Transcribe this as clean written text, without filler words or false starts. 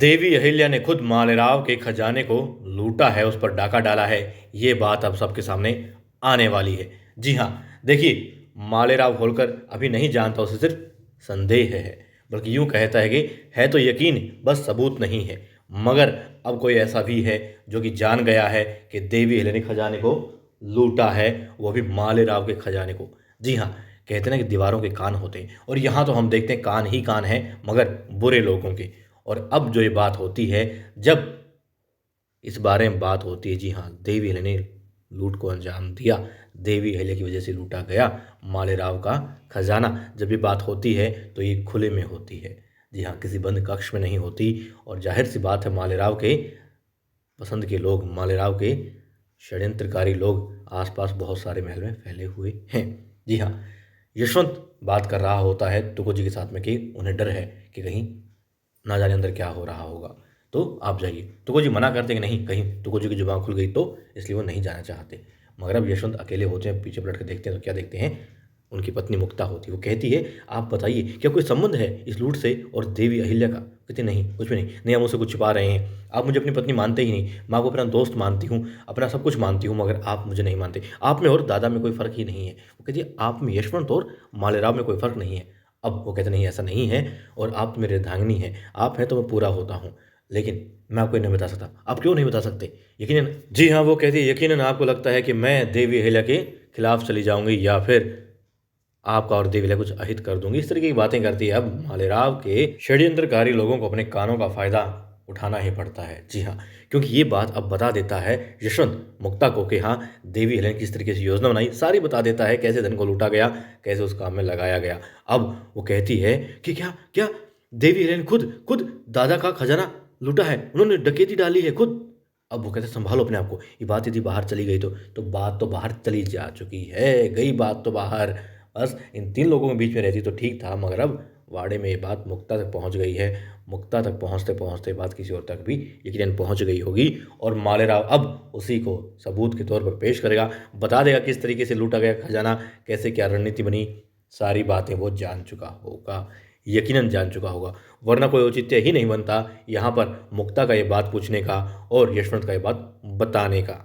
देवी अहिल्या ने खुद मालेराव के खजाने को लूटा है, उस पर डाका डाला है, ये बात अब सबके सामने आने वाली है। जी हाँ, देखिए मालेराव होलकर अभी नहीं जानता, उसे सिर्फ संदेह है, बल्कि यूं कहता है कि है तो यकीन, बस सबूत नहीं है। मगर अब कोई ऐसा भी है जो कि जान गया है कि देवी अहिल्या ने खजाने को लूटा है, वो भी मालेराव के खजाने को। जी हाँ, कहते हैं ना कि दीवारों के कान होते हैं, और यहाँ तो हम देखते हैं कान ही कान हैं, मगर बुरे लोगों के। और अब जो ये बात होती है, जब इस बारे में बात होती है, जी हाँ, देवी अहिल्या ने लूट को अंजाम दिया, देवी अहिल्या की वजह से लूटा गया मालेराव का खजाना। जब ये बात होती है तो ये खुले में होती है, जी हाँ, किसी बंद कक्ष में नहीं होती। और जाहिर सी बात है, मालेराव के पसंद के लोग, मालेराव के षड्यंत्रकारी लोग आसपास बहुत सारे महल में फैले हुए हैं। जी हाँ, यशवंत बात कर रहा होता है तुकोजी के साथ में कि उन्हें डर है कि कहीं ना जाने अंदर क्या हो रहा होगा, तो आप जाइए। तुकोजी मना करते हैं कि नहीं, कहीं तुकोजी की जुबान खुल गई तो, इसलिए वो नहीं जाना चाहते। मगर अब यशवंत अकेले होते हैं, पीछे पलट कर देखते हैं तो क्या देखते हैं, उनकी पत्नी मुक्ता होती है। वो कहती है, आप बताइए क्या कोई संबंध है इस लूट से और देवी अहिल्या का? कहते नहीं, कुछ भी नहीं, नहीं हम उससे कुछ छुपा रहे हैं, आप मुझे अपनी पत्नी मानते ही नहीं। माँ को अपना दोस्त मानती हूँ, अपना सब कुछ मानती हूँ, मगर आप मुझे नहीं मानते। आप में और दादा में कोई फ़र्क ही नहीं है। वो कहती है, आप में यशवंत और मालेराव में कोई फ़र्क नहीं है। अब वो कहते नहीं, ऐसा नहीं है, और आप तो मेरे अर्धांगिनी हैं, आप हैं तो मैं पूरा होता हूँ, लेकिन मैं आपको ये नहीं बता सकता। आप क्यों नहीं बता सकते? यकीनन, जी हाँ, वो कहती है, यकीनन आपको लगता है कि मैं देवी अहिल्या के खिलाफ चली जाऊंगी, या फिर आपका और देवी अहिल्या कुछ अहित कर दूंगी, इस तरीके की बातें करती है। अब मालेराव के षड्यंत्रकारी लोगों को अपने कानों का फायदा उठाना ही पड़ता है। जी हाँ, क्योंकि ये बात अब बता देता है यशवंत मुक्ता को कि हाँ, देवी अहिल्या ने किस तरीके से योजना बनाई, सारी बता देता है, कैसे धन को लूटा गया, कैसे उस काम में लगाया गया। अब वो कहती है कि क्या क्या देवी अहिल्या ने खुद खुद दादा का खजाना लूटा है, उन्होंने डकैती डाली है खुद। अब वो कहते संभालो अपने आप को, ये बात यदि बाहर चली गई तो बात तो बाहर चली जा चुकी है, गई बात तो बाहर। बस इन तीन लोगों के बीच में रहती तो ठीक था, मगर अब वाड़े में ये बात मुक्ता तक पहुंच गई है। मुक्ता तक पहुंचते पहुंचते बात किसी और तक भी यकीनन पहुंच गई होगी, और मालेराव अब उसी को सबूत के तौर पर पेश करेगा, बता देगा किस तरीके से लूटा गया खजाना, कैसे क्या रणनीति बनी, सारी बातें वो जान चुका होगा, यकीनन जान चुका होगा। वरना कोई औचित्य ही नहीं बनता यहाँ पर मुक्ता का ये बात पूछने का और यशवंत का ये बात बताने का।